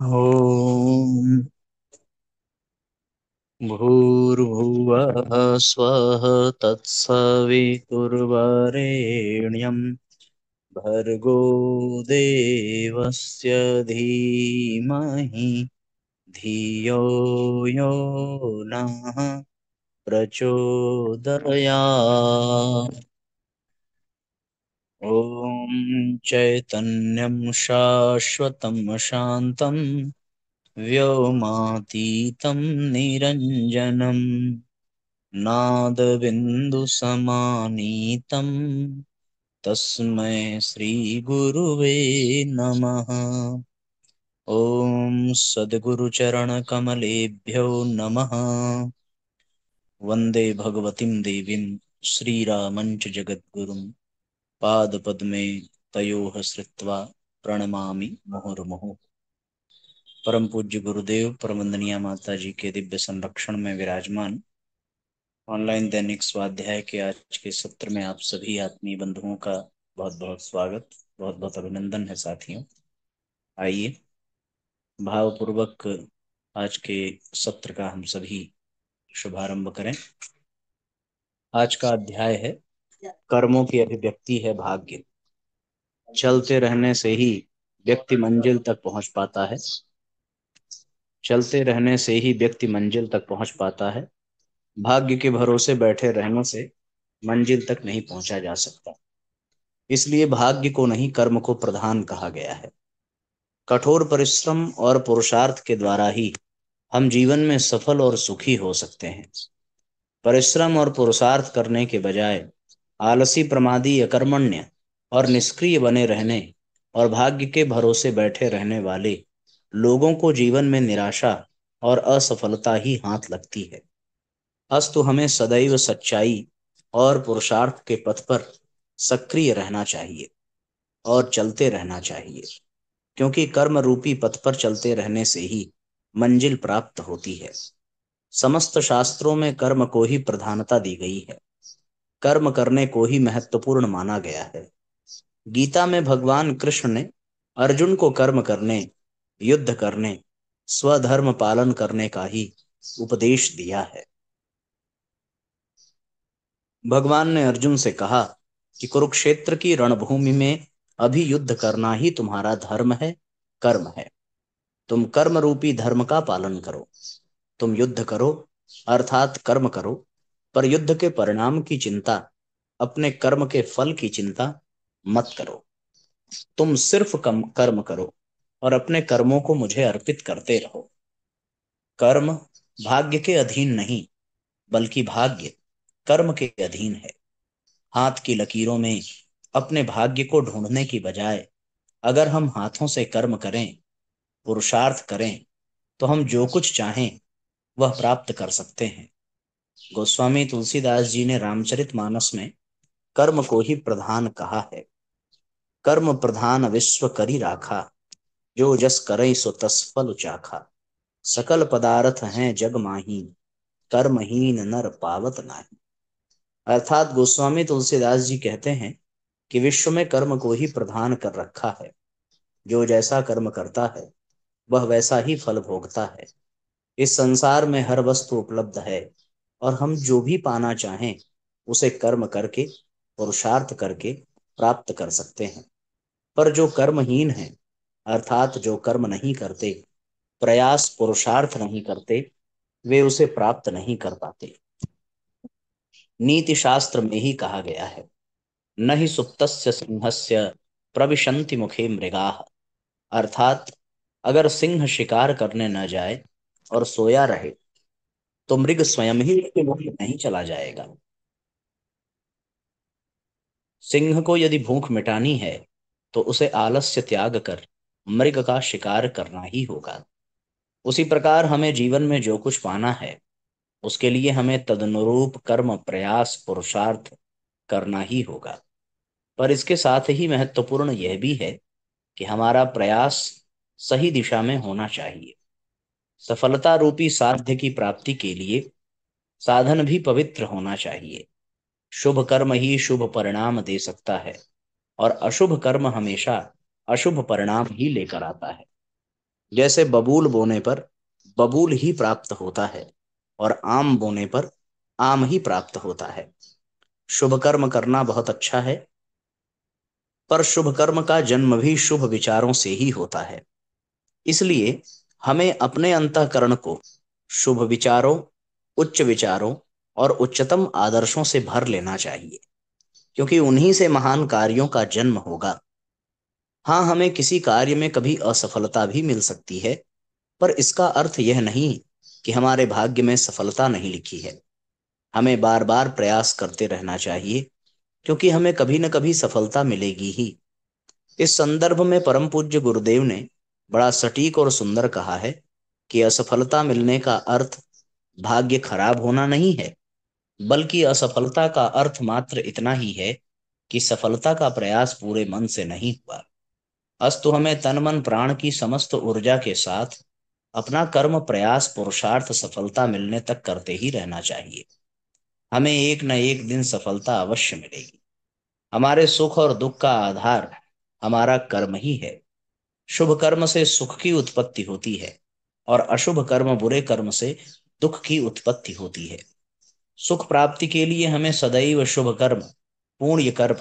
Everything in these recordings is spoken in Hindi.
ॐ भूर्भुवः स्वः तत्सवितुर्वरेण्यं भर्गो देवस्य धीमहि धियो यो नः प्रचोदयात्। ॐ चैतन्यं शाश्वतं शान्तं व्योमातीतं निरञ्जनम् नादबिन्दुसमानीतं तस्मै श्रीगुरुवे नमः। ॐ सद्गुरुचरणकमलेभ्यो नमः। वन्दे भगवतीं देवीं श्रीरामञ्च जगद्गुरुं पादपद्मे तयोः श्रित्वा प्रणमामि मुहुर्मुहुः। परम पूज्य गुरुदेव परमवंदनीय माता जी के दिव्य संरक्षण में विराजमान ऑनलाइन दैनिक स्वाध्याय के आज के सत्र में आप सभी आत्मीय बंधुओं का बहुत बहुत स्वागत, बहुत बहुत अभिनंदन है साथियों। आइए भावपूर्वक आज के सत्र का हम सभी शुभारंभ करें। आज का अध्याय है कर्मों की अभिव्यक्ति है भाग्य। चलते रहने से ही व्यक्ति मंजिल तक पहुंच पाता है। चलते रहने से ही व्यक्ति मंजिल तक पहुंच पाता है। भाग्य के भरोसे बैठे रहने से मंजिल तक नहीं पहुंचा जा सकता। इसलिए भाग्य को नहीं, कर्म को प्रधान कहा गया है। कठोर परिश्रम और पुरुषार्थ के द्वारा ही हम जीवन में सफल और सुखी हो सकते हैं। परिश्रम और पुरुषार्थ करने के बजाय आलसी, प्रमादी, अकर्मण्य और निष्क्रिय बने रहने और भाग्य के भरोसे बैठे रहने वाले लोगों को जीवन में निराशा और असफलता ही हाथ लगती है। अस्तु हमें सदैव सच्चाई और पुरुषार्थ के पथ पर सक्रिय रहना चाहिए और चलते रहना चाहिए, क्योंकि कर्म रूपी पथ पर चलते रहने से ही मंजिल प्राप्त होती है। समस्त शास्त्रों में कर्म को ही प्रधानता दी गई है। कर्म करने को ही महत्वपूर्ण माना गया है। गीता में भगवान कृष्ण ने अर्जुन को कर्म करने, युद्ध करने, स्वधर्म पालन करने का ही उपदेश दिया है। भगवान ने अर्जुन से कहा कि कुरुक्षेत्र की रणभूमि में अभी युद्ध करना ही तुम्हारा धर्म है, कर्म है। तुम कर्म रूपी धर्म का पालन करो। तुम युद्ध करो अर्थात कर्म करो, पर युद्ध के परिणाम की चिंता, अपने कर्म के फल की चिंता मत करो। तुम सिर्फ कर्म करो और अपने कर्मों को मुझे अर्पित करते रहो। कर्म भाग्य के अधीन नहीं, बल्कि भाग्य कर्म के अधीन है। हाथ की लकीरों में अपने भाग्य को ढूंढने की बजाय अगर हम हाथों से कर्म करें, पुरुषार्थ करें, तो हम जो कुछ चाहें वह प्राप्त कर सकते हैं। गोस्वामी तुलसीदास जी ने रामचरितमानस में कर्म को ही प्रधान कहा है। कर्म प्रधान विश्व करी राखा, जो जस करई सो तस फल चाखा। सकल पदार्थ हैं जग माही, कर्महीन नर पावत नाही। अर्थात गोस्वामी तुलसीदास जी कहते हैं कि विश्व में कर्म को ही प्रधान कर रखा है। जो जैसा कर्म करता है वह वैसा ही फल भोगता है। इस संसार में हर वस्तु उपलब्ध है और हम जो भी पाना चाहें उसे कर्म करके, पुरुषार्थ करके प्राप्त कर सकते हैं। पर जो कर्महीन है, अर्थात जो कर्म नहीं करते, प्रयास पुरुषार्थ नहीं करते, वे उसे प्राप्त नहीं कर पाते। नीति शास्त्र में ही कहा गया है, न ही सुप्तस्य सिंहस्य प्रविशन्ति मुखे मृगाः। अर्थात अगर सिंह शिकार करने न जाए और सोया रहे तो मृग स्वयं ही उसके मुख में नहीं चला जाएगा। सिंह को यदि भूख मिटानी है तो उसे आलस्य त्याग कर मृग का शिकार करना ही होगा। उसी प्रकार हमें जीवन में जो कुछ पाना है उसके लिए हमें तदनुरूप कर्म, प्रयास, पुरुषार्थ करना ही होगा। पर इसके साथ ही महत्वपूर्ण यह भी है कि हमारा प्रयास सही दिशा में होना चाहिए। सफलता रूपी साध्य की प्राप्ति के लिए साधन भी पवित्र होना चाहिए। शुभ कर्म ही शुभ परिणाम दे सकता है और अशुभ कर्म हमेशा अशुभ परिणाम ही लेकर आता है। जैसे बबूल बोने पर बबूल ही प्राप्त होता है और आम बोने पर आम ही प्राप्त होता है। शुभ कर्म करना बहुत अच्छा है, पर शुभ कर्म का जन्म भी शुभ विचारों से ही होता है। इसलिए हमें अपने अंतःकरण को शुभ विचारों, उच्च विचारों और उच्चतम आदर्शों से भर लेना चाहिए, क्योंकि उन्हीं से महान कार्यों का जन्म होगा। हाँ, हमें किसी कार्य में कभी असफलता भी मिल सकती है, पर इसका अर्थ यह नहीं कि हमारे भाग्य में सफलता नहीं लिखी है। हमें बार बार प्रयास करते रहना चाहिए, क्योंकि हमें कभी न कभी सफलता मिलेगी ही। इस संदर्भ में परम पूज्य गुरुदेव ने बड़ा सटीक और सुंदर कहा है कि असफलता मिलने का अर्थ भाग्य खराब होना नहीं है, बल्कि असफलता का अर्थ मात्र इतना ही है कि सफलता का प्रयास पूरे मन से नहीं हुआ। अस्तु हमें तन मन प्राण की समस्त ऊर्जा के साथ अपना कर्म, प्रयास, पुरुषार्थ सफलता मिलने तक करते ही रहना चाहिए। हमें एक न एक दिन सफलता अवश्य मिलेगी। हमारे सुख और दुख का आधार हमारा कर्म ही है। शुभ कर्म से सुख की उत्पत्ति होती है और अशुभ कर्म, बुरे कर्म से दुख की उत्पत्ति होती है। सुख प्राप्ति के लिए हमें सदैव शुभ कर्म, पुण्य कर्म,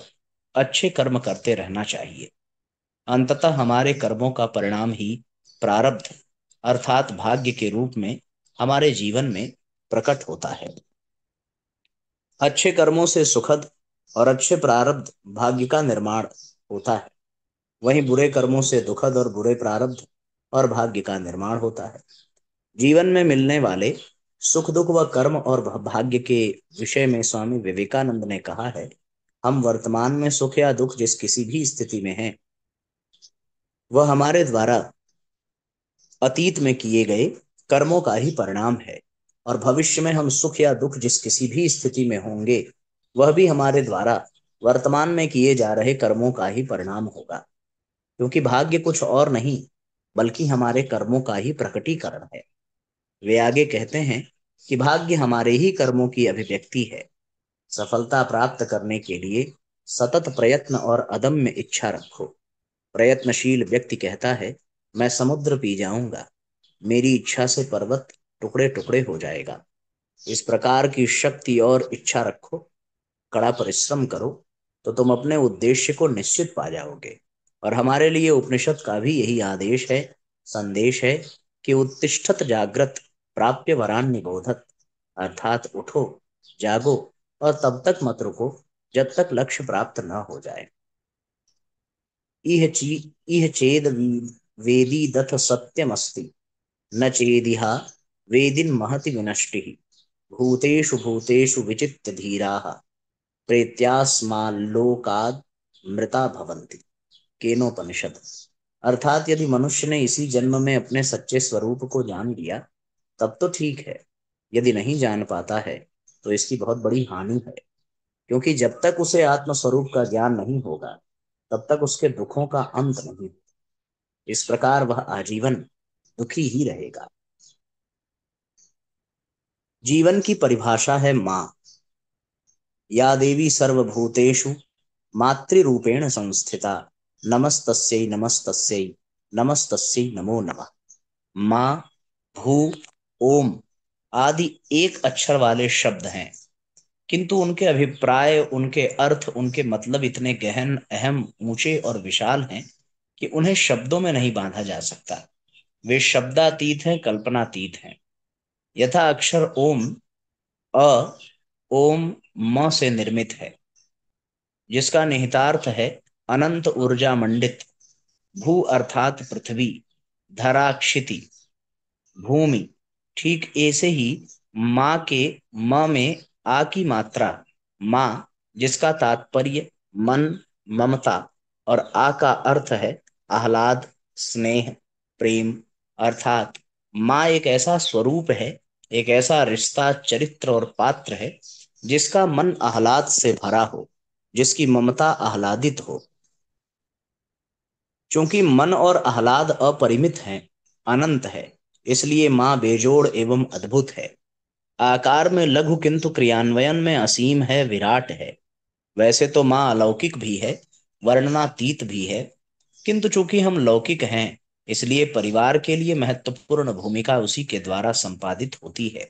अच्छे कर्म करते रहना चाहिए। अंततः हमारे कर्मों का परिणाम ही प्रारब्ध अर्थात भाग्य के रूप में हमारे जीवन में प्रकट होता है। अच्छे कर्मों से सुखद और अच्छे प्रारब्ध भाग्य का निर्माण होता है, वहीं बुरे कर्मों से दुखद और बुरे प्रारब्ध और भाग्य का निर्माण होता है। जीवन में मिलने वाले सुख दुख व कर्म और भाग्य के विषय में स्वामी विवेकानंद ने कहा है, हम वर्तमान में सुख या दुख जिस किसी भी स्थिति में हैं, वह हमारे द्वारा अतीत में किए गए कर्मों का ही परिणाम है, और भविष्य में हम सुख या दुख जिस किसी भी स्थिति में होंगे, वह भी हमारे द्वारा वर्तमान में किए जा रहे कर्मों का ही परिणाम होगा। क्योंकि भाग्य कुछ और नहीं बल्कि हमारे कर्मों का ही प्रकटीकरण है। वे आगे कहते हैं कि भाग्य हमारे ही कर्मों की अभिव्यक्ति है। सफलता प्राप्त करने के लिए सतत प्रयत्न और अदम्य इच्छा रखो। प्रयत्नशील व्यक्ति कहता है, मैं समुद्र पी जाऊंगा, मेरी इच्छा से पर्वत टुकड़े टुकड़े हो जाएगा। इस प्रकार की शक्ति और इच्छा रखो, कड़ा परिश्रम करो, तो तुम अपने उद्देश्य को निश्चित पा जाओगे। और हमारे लिए उपनिषद का भी यही आदेश है, संदेश है कि उत्तिष्ठत जागृत प्राप्य वरान निबोधत, अर्थात उठो, जागो और तब तक मत रुको जब तक लक्ष्य प्राप्त न हो जाए। इह चेद वेदीदथ सत्यमस्ति, न चेदिहा वेदिन महति विनष्टिः। भूतेषु भूतेषु विचित्य धीराः, प्रेत्यास्माल्लोकाद् मृता भवन्ति। केनोपनिषद। अर्थात यदि मनुष्य ने इसी जन्म में अपने सच्चे स्वरूप को जान लिया तब तो ठीक है, यदि नहीं जान पाता है तो इसकी बहुत बड़ी हानि है। क्योंकि जब तक उसे आत्म स्वरूप का ज्ञान नहीं होगा तब तक उसके दुखों का अंत नहीं। इस प्रकार वह आजीवन दुखी ही रहेगा। जीवन की परिभाषा है माँ। या देवी सर्वभूतेषु मातृरूपेण संस्थिता, नमस्तस्यै नमस्तस्यै नमस्तस्यै नमो नमः। माँ, भू, ओम आदि एक अक्षर वाले शब्द हैं, किंतु उनके अभिप्राय, उनके अर्थ, उनके मतलब इतने गहन, अहम, ऊंचे और विशाल हैं कि उन्हें शब्दों में नहीं बांधा जा सकता। वे शब्दातीत हैं, कल्पनातीत हैं। यथा अक्षर ओम अ ओम म से निर्मित है, जिसका निहितार्थ है अनंत ऊर्जा मंडित। भू अर्थात पृथ्वी, धरा क्षिति, भूमि। ठीक ऐसे ही माँ के म में आ की मात्रा माँ, जिसका तात्पर्य मन, ममता और आ का अर्थ है आह्लाद, स्नेह, प्रेम। अर्थात माँ एक ऐसा स्वरूप है, एक ऐसा रिश्ता, चरित्र और पात्र है जिसका मन आह्लाद से भरा हो, जिसकी ममता आह्लादित हो। चूंकि मन और आह्लाद अपरिमित हैं, अनंत है, इसलिए माँ बेजोड़ एवं अद्भुत है। आकार में लघु किंतु क्रियान्वयन में असीम है, विराट है। वैसे तो माँ अलौकिक भी है, वर्णनातीत भी है, किंतु चूंकि हम लौकिक हैं इसलिए परिवार के लिए महत्वपूर्ण भूमिका उसी के द्वारा संपादित होती है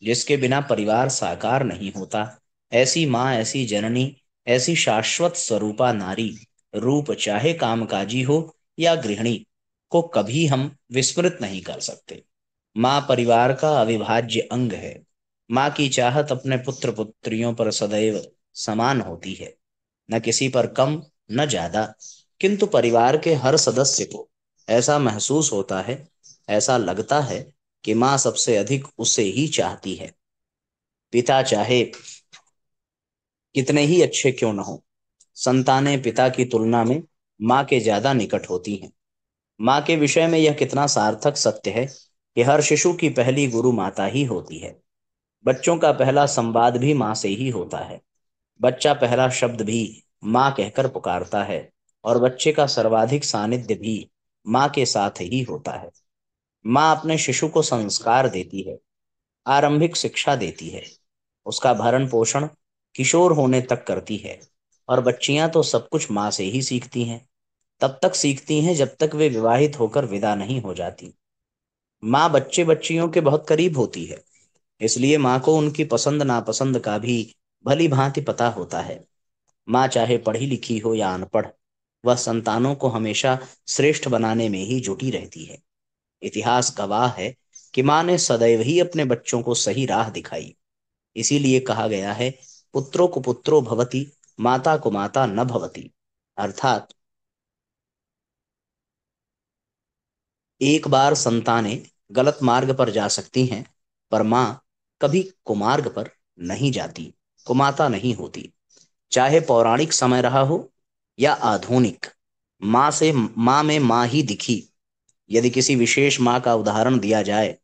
जिसके बिना परिवार साकार नहीं होता। ऐसी माँ, ऐसी जननी, ऐसी शाश्वत स्वरूपा नारी, रूप चाहे कामकाजी हो या गृहिणी, को कभी हम विस्मृत नहीं कर सकते। माँ परिवार का अविभाज्य अंग है। माँ की चाहत अपने पुत्र पुत्रियों पर सदैव समान होती है, न किसी पर कम, न ज्यादा। किंतु परिवार के हर सदस्य को ऐसा महसूस होता है, ऐसा लगता है कि माँ सबसे अधिक उसे ही चाहती है। पिता चाहे कितने ही अच्छे क्यों न हो, संतानें पिता की तुलना में माँ के ज्यादा निकट होती हैं। माँ के विषय में यह कितना सार्थक सत्य है कि हर शिशु की पहली गुरु माता ही होती है। बच्चों का पहला संवाद भी माँ से ही होता है। बच्चा पहला शब्द भी माँ कहकर पुकारता है, और बच्चे का सर्वाधिक सानिध्य भी माँ के साथ ही होता है। माँ अपने शिशु को संस्कार देती है, आरंभिक शिक्षा देती है, उसका भरण पोषण किशोर होने तक करती है। और बच्चियां तो सब कुछ माँ से ही सीखती हैं। तब तक सीखती हैं जब तक वे विवाहित होकर विदा नहीं हो जाती। माँ बच्चे बच्चियों के बहुत करीब होती है, इसलिए माँ को उनकी पसंद नापसंद का भी भली भांति पता होता है। माँ चाहे पढ़ी लिखी हो या अनपढ़, वह संतानों को हमेशा श्रेष्ठ बनाने में ही जुटी रहती है। इतिहास गवाह है कि माँ ने सदैव ही अपने बच्चों को सही राह दिखाई। इसीलिए कहा गया है, पुत्रों को पुत्रो भवति, माता को माता न भवति। अर्थात एक बार संतानें गलत मार्ग पर जा सकती हैं, पर माँ कभी कुमार्ग पर नहीं जाती, कुमाता नहीं होती। चाहे पौराणिक समय रहा हो या आधुनिक, माँ में माँ ही दिखी। यदि किसी विशेष माँ का उदाहरण दिया जाए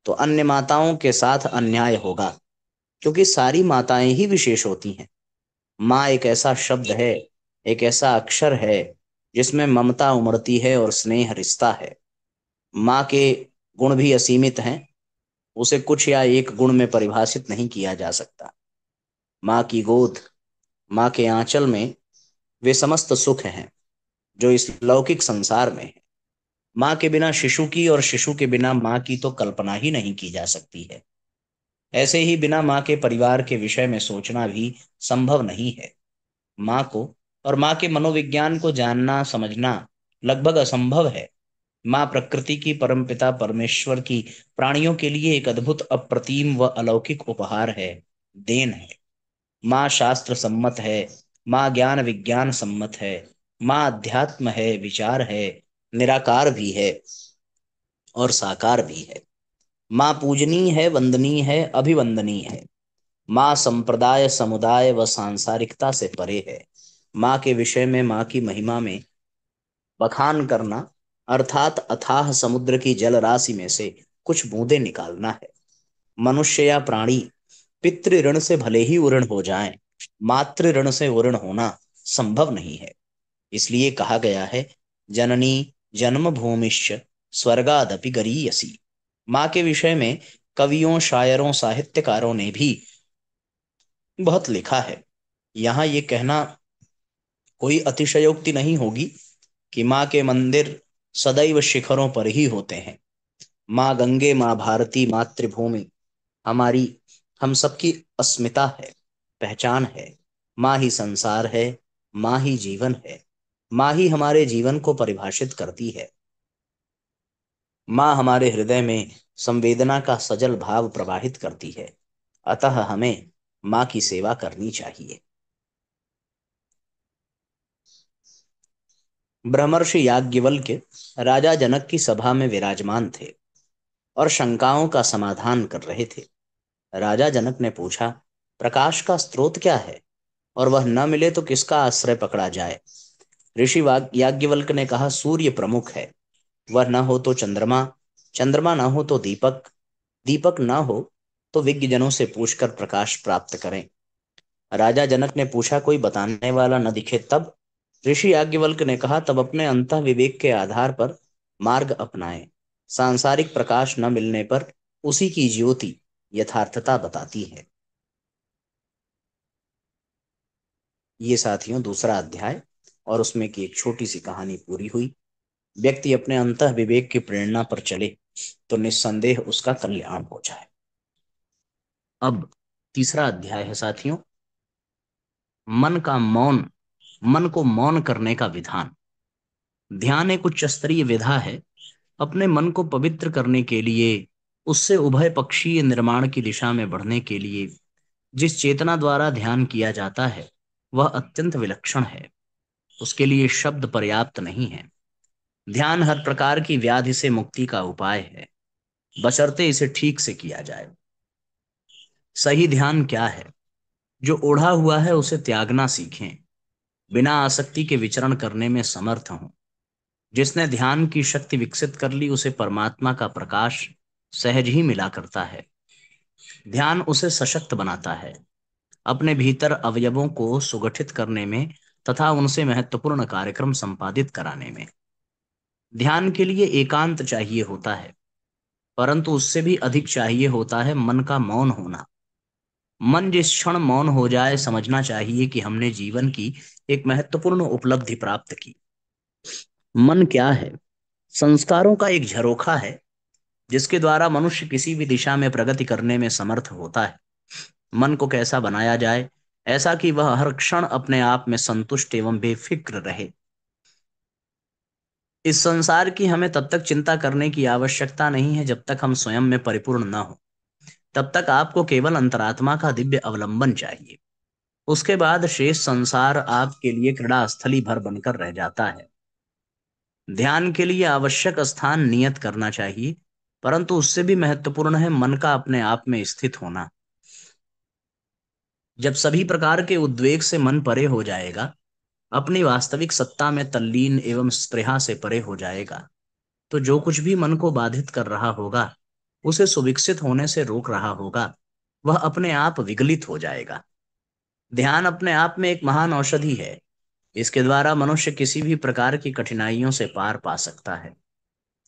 तो अन्य माताओं के साथ अन्याय होगा, क्योंकि सारी माताएं ही विशेष होती हैं। माँ एक ऐसा शब्द है, एक ऐसा अक्षर है जिसमें ममता उमड़ती है और स्नेह रिश्ता है। माँ के गुण भी असीमित हैं, उसे कुछ या एक गुण में परिभाषित नहीं किया जा सकता। माँ की गोद, माँ के आंचल में वे समस्त सुख हैं जो इस लौकिक संसार में है। माँ के बिना शिशु की और शिशु के बिना माँ की तो कल्पना ही नहीं की जा सकती है। ऐसे ही बिना माँ के परिवार के विषय में सोचना भी संभव नहीं है। माँ को और माँ के मनोविज्ञान को जानना समझना लगभग असंभव है। माँ प्रकृति की परमपिता परमेश्वर की प्राणियों के लिए एक अद्भुत, अप्रतिम व अलौकिक उपहार है, देन है। माँ शास्त्र सम्मत है, माँ ज्ञान विज्ञान सम्मत है, माँ अध्यात्म है, विचार है, निराकार भी है और साकार भी है। माँ पूजनीय है, वंदनीय है, अभिवंदनीय है। माँ संप्रदाय, समुदाय व सांसारिकता से परे है। माँ के विषय में, माँ की महिमा में बखान करना अर्थात अथाह समुद्र की जल राशि में से कुछ बूंदें निकालना है। मनुष्य या प्राणी पितृ ऋण से भले ही उऋण हो जाएं, मातृ ऋण से उऋण होना संभव नहीं है। इसलिए कहा गया है, जननी जन्म भूमिश्च स्वर्गादपि गरीयसी। माँ के विषय में कवियों, शायरों, साहित्यकारों ने भी बहुत लिखा है। यहाँ ये कहना कोई अतिशयोक्ति नहीं होगी कि माँ के मंदिर सदैव शिखरों पर ही होते हैं। माँ गंगे, माँ भारती, मातृभूमि हमारी, हम सबकी अस्मिता है, पहचान है। माँ ही संसार है, माँ ही जीवन है, माँ ही हमारे जीवन को परिभाषित करती है। माँ हमारे हृदय में संवेदना का सजल भाव प्रवाहित करती है। अतः हमें माँ की सेवा करनी चाहिए। ब्रह्मर्षि याज्ञवल्क्य राजा जनक की सभा में विराजमान थे और शंकाओं का समाधान कर रहे थे। राजा जनक ने पूछा, प्रकाश का स्रोत क्या है, और वह न मिले तो किसका आश्रय पकड़ा जाए। याज्ञवल्क्य ने कहा, सूर्य प्रमुख है, वह न हो तो चंद्रमा, चंद्रमा न हो तो दीपक, दीपक न हो तो विज्ञ जनों से पूछकर प्रकाश प्राप्त करें। राजा जनक ने पूछा, कोई बताने वाला न दिखे तब। ऋषि याज्ञवल्क्य ने कहा, तब अपने अंतः विवेक के आधार पर मार्ग अपनाएं। सांसारिक प्रकाश न मिलने पर उसी की ज्योति यथार्थता बताती है। ये साथियों दूसरा अध्याय और उसमें की एक छोटी सी कहानी पूरी हुई। व्यक्ति अपने अंतः विवेक की प्रेरणा पर चले तो निस्संदेह उसका कल्याण हो जाए। अब तीसरा अध्याय है साथियों, मन को मौन करने का विधान। ध्यान एक उच्च स्तरीय विधा है। अपने मन को पवित्र करने के लिए, उससे उभय पक्षीय निर्माण की दिशा में बढ़ने के लिए जिस चेतना द्वारा ध्यान किया जाता है वह अत्यंत विलक्षण है। उसके लिए शब्द पर्याप्त नहीं है। ध्यान हर प्रकार की व्याधि से मुक्ति का उपाय है, बशर्ते इसे ठीक से किया जाए। सही ध्यान क्या है? जो ओढ़ा हुआ है उसे त्यागना सीखें, बिना आसक्ति के विचरण करने में समर्थ हों। जिसने ध्यान की शक्ति विकसित कर ली उसे परमात्मा का प्रकाश सहज ही मिला करता है। ध्यान उसे सशक्त बनाता है, अपने भीतर अवयवों को सुगठित करने में तथा उनसे महत्वपूर्ण कार्यक्रम संपादित कराने में। ध्यान के लिए एकांत चाहिए होता है, परंतु उससे भी अधिक चाहिए होता है मन का मौन होना। मन जिस क्षण मौन हो जाए, समझना चाहिए कि हमने जीवन की एक महत्वपूर्ण उपलब्धि प्राप्त की। मन क्या है? संस्कारों का एक झरोखा है जिसके द्वारा मनुष्य किसी भी दिशा में प्रगति करने में समर्थ होता है। मन को कैसा बनाया जाए? ऐसा कि वह हर क्षण अपने आप में संतुष्ट एवं बेफिक्र रहे। इस संसार की हमें तब तक चिंता करने की आवश्यकता नहीं है जब तक हम स्वयं में परिपूर्ण न हो। तब तक आपको केवल अंतरात्मा का दिव्य अवलंबन चाहिए। उसके बाद शेष संसार आपके लिए क्रीड़ा स्थली भर बनकर रह जाता है। ध्यान के लिए आवश्यक स्थान नियत करना चाहिए, परंतु उससे भी महत्वपूर्ण है मन का अपने आप में स्थित होना। जब सभी प्रकार के उद्वेग से मन परे हो जाएगा, अपनी वास्तविक सत्ता में तल्लीन एवं स्पृहा से परे हो जाएगा, तो जो कुछ भी मन को बाधित कर रहा होगा, उसे सुविकसित होने से रोक रहा होगा, वह अपने आप विगलित हो जाएगा। ध्यान अपने आप में एक महान औषधि है। इसके द्वारा मनुष्य किसी भी प्रकार की कठिनाइयों से पार पा सकता है।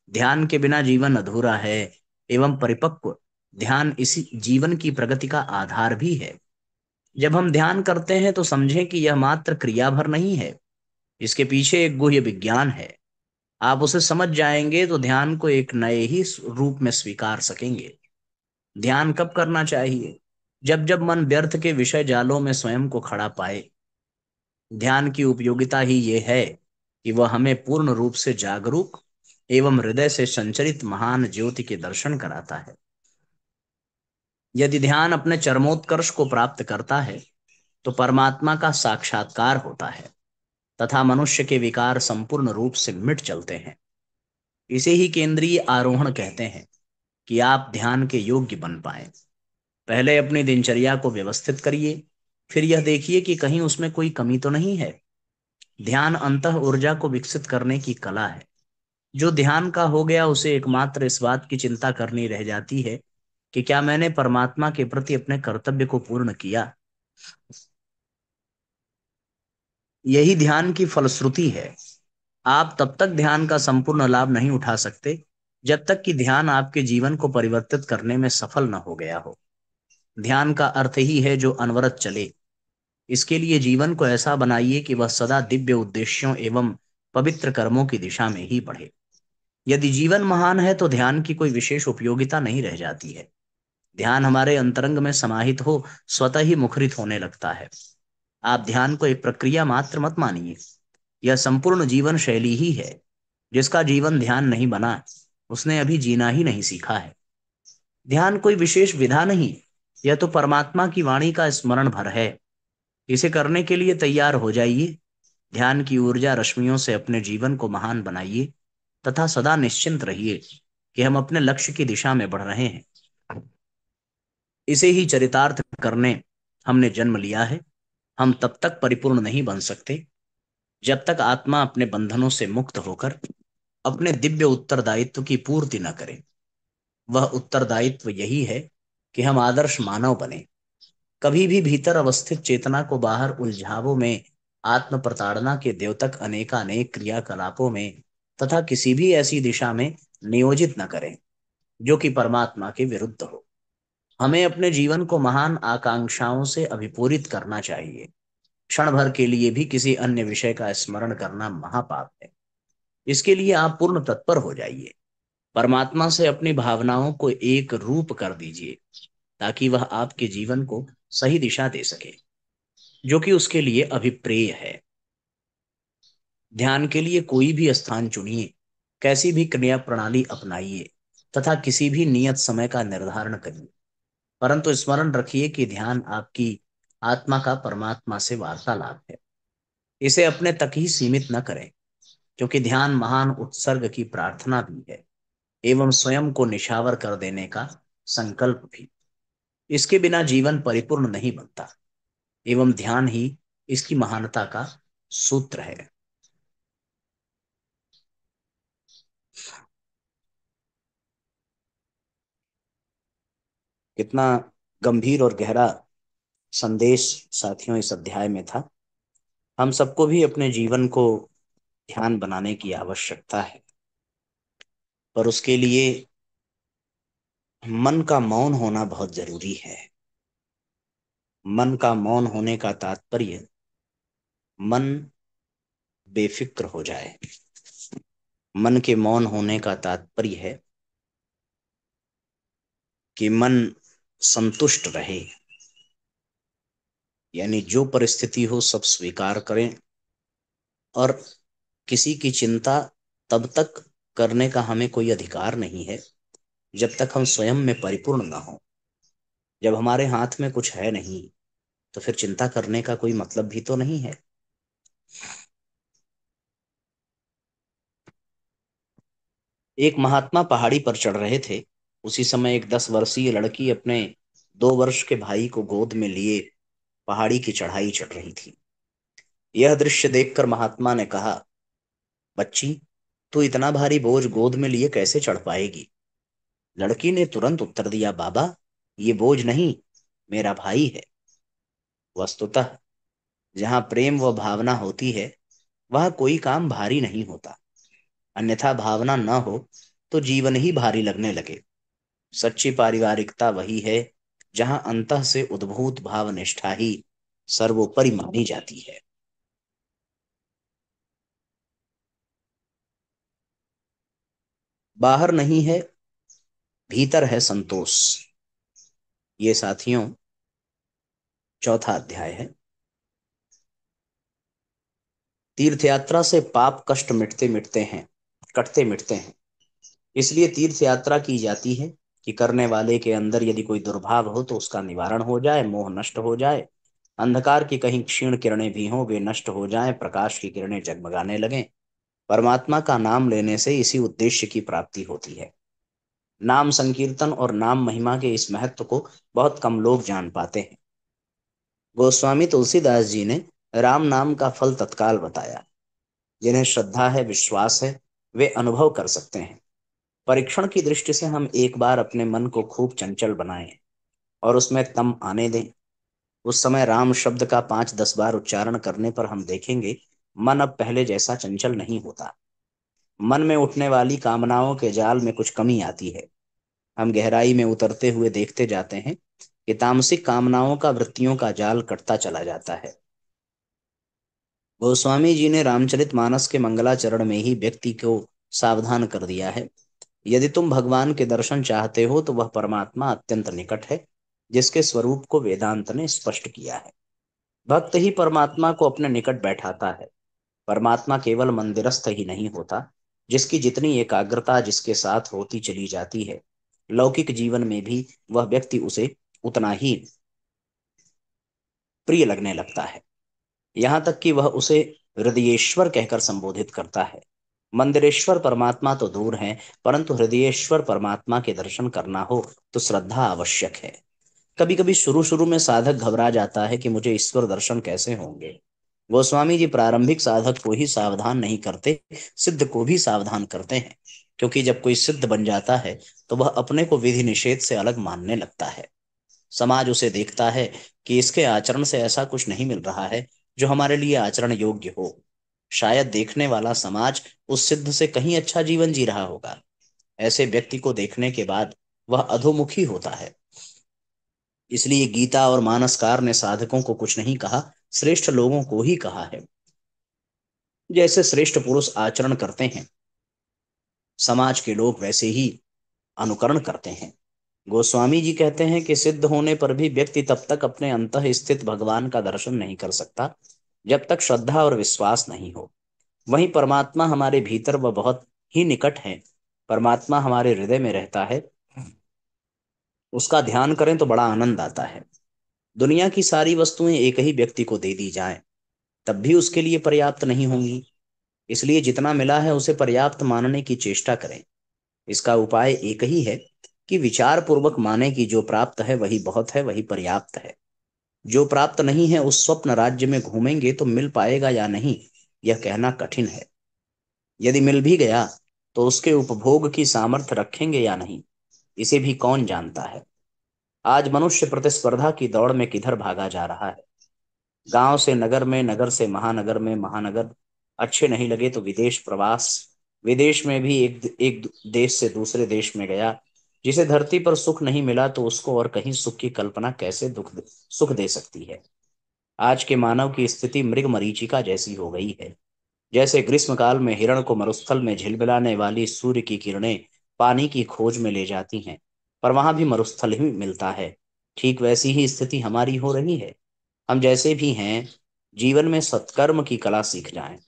ध्यान के बिना जीवन अधूरा है एवं परिपक्व ध्यान इसी जीवन की प्रगति का आधार भी है। जब हम ध्यान करते हैं तो समझें कि यह मात्र क्रिया भर नहीं है, इसके पीछे एक गुह्य विज्ञान है। आप उसे समझ जाएंगे तो ध्यान को एक नए ही रूप में स्वीकार सकेंगे। ध्यान कब करना चाहिए? जब जब मन व्यर्थ के विषय जालों में स्वयं को खड़ा पाए। ध्यान की उपयोगिता ही ये है कि वह हमें पूर्ण रूप से जागरूक एवं हृदय से संचरित महान ज्योति के दर्शन कराता है। यदि ध्यान अपने चरमोत्कर्ष को प्राप्त करता है तो परमात्मा का साक्षात्कार होता है तथा मनुष्य के विकार संपूर्ण रूप से मिट चलते हैं। इसे ही केंद्रीय आरोहण कहते हैं कि आप ध्यान के योग्य बन पाए। पहले अपनी दिनचर्या को व्यवस्थित करिए, फिर यह देखिए कि कहीं उसमें कोई कमी तो नहीं है। ध्यान अंतः ऊर्जा को विकसित करने की कला है। जो ध्यान का हो गया उसे एकमात्र इस बात की चिंता करनी रह जाती है कि क्या मैंने परमात्मा के प्रति अपने कर्तव्य को पूर्ण किया। यही ध्यान की फलश्रुति है। आप तब तक ध्यान का संपूर्ण लाभ नहीं उठा सकते जब तक कि ध्यान आपके जीवन को परिवर्तित करने में सफल न हो गया हो। ध्यान का अर्थ ही है जो अनवरत चले। इसके लिए जीवन को ऐसा बनाइए कि वह सदा दिव्य उद्देश्यों एवं पवित्र कर्मों की दिशा में ही बढ़े। यदि जीवन महान है तो ध्यान की कोई विशेष उपयोगिता नहीं रह जाती है। ध्यान हमारे अंतरंग में समाहित हो स्वतः ही मुखरित होने लगता है। आप ध्यान को एक प्रक्रिया मात्र मत मानिए, यह संपूर्ण जीवन शैली ही है। जिसका जीवन ध्यान नहीं बना, उसने अभी जीना ही नहीं सीखा है। ध्यान कोई विशेष विधा नहीं, यह तो परमात्मा की वाणी का स्मरण भर है। इसे करने के लिए तैयार हो जाइए। ध्यान की ऊर्जा रश्मियों से अपने जीवन को महान बनाइए तथा सदा निश्चिंत रहिए कि हम अपने लक्ष्य की दिशा में बढ़ रहे हैं। इसे ही चरितार्थ करने हमने जन्म लिया है। हम तब तक परिपूर्ण नहीं बन सकते जब तक आत्मा अपने बंधनों से मुक्त होकर अपने दिव्य उत्तरदायित्व की पूर्ति न करे। वह उत्तरदायित्व यही है कि हम आदर्श मानव बने। कभी भी भीतर अवस्थित चेतना को बाहर उलझावों में, आत्म प्रताड़ना के द्योतक अनेकानेक क्रियाकलापों में तथा किसी भी ऐसी दिशा में नियोजित न करें जो कि परमात्मा के विरुद्ध हो। हमें अपने जीवन को महान आकांक्षाओं से अभिपूरित करना चाहिए। क्षण भर के लिए भी किसी अन्य विषय का स्मरण करना महापाप है। इसके लिए आप पूर्ण तत्पर हो जाइए। परमात्मा से अपनी भावनाओं को एक रूप कर दीजिए, ताकि वह आपके जीवन को सही दिशा दे सके, जो कि उसके लिए अभिप्रेय है। ध्यान के लिए कोई भी स्थान चुनिए, कैसी भी क्रिया प्रणाली अपनाइए तथा किसी भी नियत समय का निर्धारण करिए, परंतु स्मरण रखिए कि ध्यान आपकी आत्मा का परमात्मा से वार्तालाप है। इसे अपने तक ही सीमित न करें, क्योंकि ध्यान महान उत्सर्ग की प्रार्थना भी है एवं स्वयं को निछावर कर देने का संकल्प भी। इसके बिना जीवन परिपूर्ण नहीं बनता, एवं ध्यान ही इसकी महानता का सूत्र है। कितना गंभीर और गहरा संदेश साथियों इस अध्याय में था। हम सबको भी अपने जीवन को ध्यान बनाने की आवश्यकता है, पर उसके लिए मन का मौन होना बहुत जरूरी है। मन का मौन होने का तात्पर्य मन बेफिक्र हो जाए। मन के मौन होने का तात्पर्य है कि मन संतुष्ट रहे, यानी जो परिस्थिति हो सब स्वीकार करें, और किसी की चिंता तब तक करने का हमें कोई अधिकार नहीं है जब तक हम स्वयं में परिपूर्ण ना हो। जब हमारे हाथ में कुछ है नहीं, तो फिर चिंता करने का कोई मतलब भी तो नहीं है। एक महात्मा पहाड़ी पर चढ़ रहे थे। उसी समय एक 10 वर्षीय लड़की अपने 2 वर्ष के भाई को गोद में लिए पहाड़ी की चढ़ाई चढ़ रही थी। यह दृश्य देखकर महात्मा ने कहा, बच्ची, तू इतना भारी बोझ गोद में लिए कैसे चढ़ पाएगी? लड़की ने तुरंत उत्तर दिया, बाबा, ये बोझ नहीं, मेरा भाई है। वस्तुतः जहाँ प्रेम व भावना होती है, वह कोई काम भारी नहीं होता। अन्यथा भावना न हो तो जीवन ही भारी लगने लगे। सच्ची पारिवारिकता वही है जहां अंतः से उद्भूत भाव निष्ठा ही सर्वोपरि मानी जाती है। बाहर नहीं है, भीतर है संतोष। ये साथियों चौथा अध्याय है। तीर्थ यात्रा से पाप कष्ट मिटते मिटते हैं, कटते मिटते हैं। इसलिए तीर्थ यात्रा की जाती है कि करने वाले के अंदर यदि कोई दुर्भाव हो तो उसका निवारण हो जाए, मोह नष्ट हो जाए, अंधकार की कहीं क्षीण किरणें भी हों वे नष्ट हो जाएं, प्रकाश की किरणें जगमगाने लगें। परमात्मा का नाम लेने से इसी उद्देश्य की प्राप्ति होती है। नाम संकीर्तन और नाम महिमा के इस महत्व को बहुत कम लोग जान पाते हैं। गोस्वामी तुलसीदास जी ने राम नाम का फल तत्काल बताया। जिन्हें श्रद्धा है, विश्वास है, वे अनुभव कर सकते हैं। परीक्षण की दृष्टि से हम एक बार अपने मन को खूब चंचल बनाएं और उसमें तम आने दें। उस समय राम शब्द का 5-10 बार उच्चारण करने पर हम देखेंगे मन अब पहले जैसा चंचल नहीं होता। मन में उठने वाली कामनाओं के जाल में कुछ कमी आती है। हम गहराई में उतरते हुए देखते जाते हैं कि तामसिक कामनाओं का वृत्तियों का जाल कटता चला जाता है। गोस्वामी जी ने रामचरितमानस के मंगलाचरण में ही व्यक्ति को सावधान कर दिया है। यदि तुम भगवान के दर्शन चाहते हो तो वह परमात्मा अत्यंत निकट है, जिसके स्वरूप को वेदांत ने स्पष्ट किया है। भक्त ही परमात्मा को अपने निकट बैठाता है। परमात्मा केवल मंदिरस्थ ही नहीं होता, जिसकी जितनी एकाग्रता जिसके साथ होती चली जाती है, लौकिक जीवन में भी वह व्यक्ति उसे उतना ही प्रिय लगने लगता है। यहाँ तक कि वह उसे हृदयेश्वर कहकर संबोधित करता है। मंदिरेश्वर परमात्मा तो दूर है, परंतु हृदयेश्वर परमात्मा के दर्शन करना हो तो श्रद्धा आवश्यक है। कभी कभी शुरू शुरू में साधक घबरा जाता है कि मुझे ईश्वर दर्शन कैसे होंगे। गोस्वामी जी प्रारंभिक साधक को ही सावधान नहीं करते, सिद्ध को भी सावधान करते हैं। क्योंकि जब कोई सिद्ध बन जाता है तो वह अपने को विधि निषेध से अलग मानने लगता है। समाज उसे देखता है कि इसके आचरण से ऐसा कुछ नहीं मिल रहा है जो हमारे लिए आचरण योग्य हो। शायद देखने वाला समाज उस सिद्ध से कहीं अच्छा जीवन जी रहा होगा। ऐसे व्यक्ति को देखने के बाद वह अधोमुखी होता है। इसलिए गीता और मानसकार ने साधकों को कुछ नहीं कहा, श्रेष्ठ लोगों को ही कहा है। जैसे श्रेष्ठ पुरुष आचरण करते हैं समाज के लोग वैसे ही अनुकरण करते हैं। गोस्वामी जी कहते हैं कि सिद्ध होने पर भी व्यक्ति तब तक अपने अंतः स्थित भगवान का दर्शन नहीं कर सकता जब तक श्रद्धा और विश्वास नहीं हो। वहीं परमात्मा हमारे भीतर वह बहुत ही निकट है। परमात्मा हमारे हृदय में रहता है। उसका ध्यान करें तो बड़ा आनंद आता है। दुनिया की सारी वस्तुएं एक ही व्यक्ति को दे दी जाएं, तब भी उसके लिए पर्याप्त नहीं होंगी। इसलिए जितना मिला है उसे पर्याप्त मानने की चेष्टा करें। इसका उपाय एक ही है कि विचार पूर्वक माने कि जो प्राप्त है वही बहुत है, वही पर्याप्त है। जो प्राप्त नहीं है उस स्वप्न राज्य में घूमेंगे तो मिल पाएगा या नहीं, यह कहना कठिन है। यदि मिल भी गया तो उसके उपभोग की सामर्थ्य रखेंगे या नहीं, इसे भी कौन जानता है। आज मनुष्य प्रतिस्पर्धा की दौड़ में किधर भागा जा रहा है। गांव से नगर में, नगर से महानगर में, महानगर अच्छे नहीं लगे तो विदेश प्रवास, विदेश में भी एक एक देश से दूसरे देश में गया। जिसे धरती पर सुख नहीं मिला तो उसको और कहीं सुख की कल्पना कैसे सुख दे सकती है। आज के मानव की स्थिति मृग मरीचिका जैसी हो गई है। जैसे ग्रीष्म काल में हिरण को मरुस्थल में झिलमिलाने वाली सूर्य की किरणें पानी की खोज में ले जाती हैं, पर वहां भी मरुस्थल ही मिलता है, ठीक वैसी ही स्थिति हमारी हो रही है। हम जैसे भी हैं, जीवन में सत्कर्म की कला सीख जाएं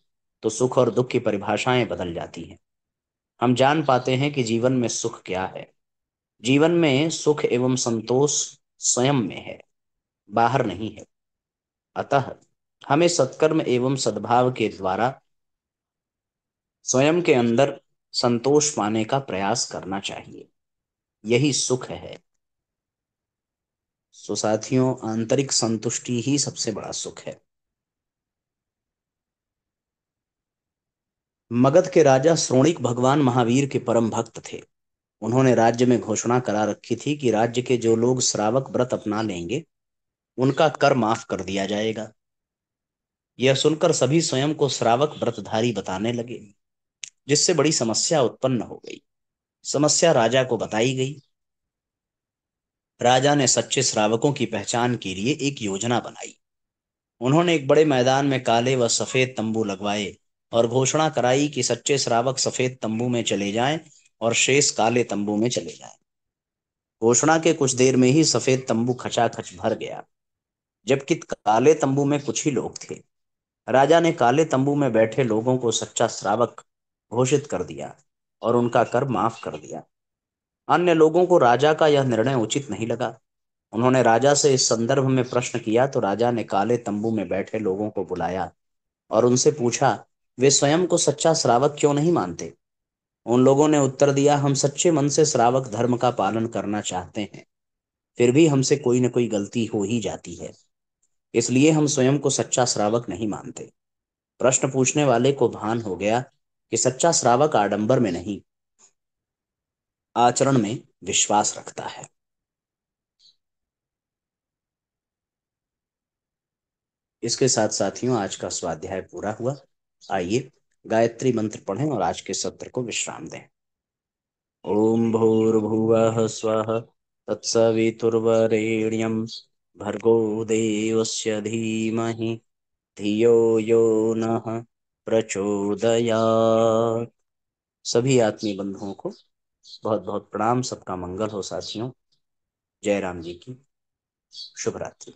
तो सुख और दुख की परिभाषाएं बदल जाती हैं। हम जान पाते हैं कि जीवन में सुख क्या है। जीवन में सुख एवं संतोष स्वयं में है, बाहर नहीं है। अतः हमें सत्कर्म एवं सद्भाव के द्वारा स्वयं के अंदर संतोष पाने का प्रयास करना चाहिए। यही सुख है। सो साथियों, आंतरिक संतुष्टि ही सबसे बड़ा सुख है। मगध के राजा श्रोणिक भगवान महावीर के परम भक्त थे। उन्होंने राज्य में घोषणा करा रखी थी कि राज्य के जो लोग श्रावक व्रत अपना लेंगे उनका कर माफ कर दिया जाएगा। यह सुनकर सभी स्वयं को श्रावक व्रतधारी बताने लगे, जिससे बड़ी समस्या उत्पन्न हो गई। समस्या राजा को बताई गई। राजा ने सच्चे श्रावकों की पहचान के लिए एक योजना बनाई। उन्होंने एक बड़े मैदान में काले व सफेद तंबू लगवाए और घोषणा कराई कि सच्चे श्रावक सफेद तंबू में चले जाएं और शेष काले तंबू में चले जाएं। घोषणा के कुछ देर में ही सफेद तंबू खचाखच भर गया, जबकि काले तंबू में कुछ ही लोग थे। राजा ने काले तंबू में बैठे लोगों को सच्चा श्रावक घोषित कर दिया और उनका कर माफ कर दिया। अन्य लोगों को राजा का यह निर्णय उचित नहीं लगा। उन्होंने राजा से इस संदर्भ में प्रश्न किया तो राजा ने काले तंबू में बैठे लोगों को बुलाया और उनसे पूछा, वे स्वयं को सच्चा श्रावक क्यों नहीं मानते। उन लोगों ने उत्तर दिया, हम सच्चे मन से श्रावक धर्म का पालन करना चाहते हैं, फिर भी हमसे कोई न कोई गलती हो ही जाती है, इसलिए हम स्वयं को सच्चा श्रावक नहीं मानते। प्रश्न पूछने वाले को भान हो गया कि सच्चा श्रावक आडंबर में नहीं, आचरण में विश्वास रखता है। इसके साथ साथियों, आज का स्वाध्याय पूरा हुआ। आइए गायत्री मंत्र पढ़ें और आज के सत्र को विश्राम दें। ओम भूर्भुवः स्वः तत्सवितुर्वरेण्यं भर्गो देवस्य धीमहि धियो यो नः प्रचोदयात्। सभी आत्मीय बंधुओं को बहुत बहुत प्रणाम। सबका मंगल हो साथियों। जय राम जी की शुभ रात्रि।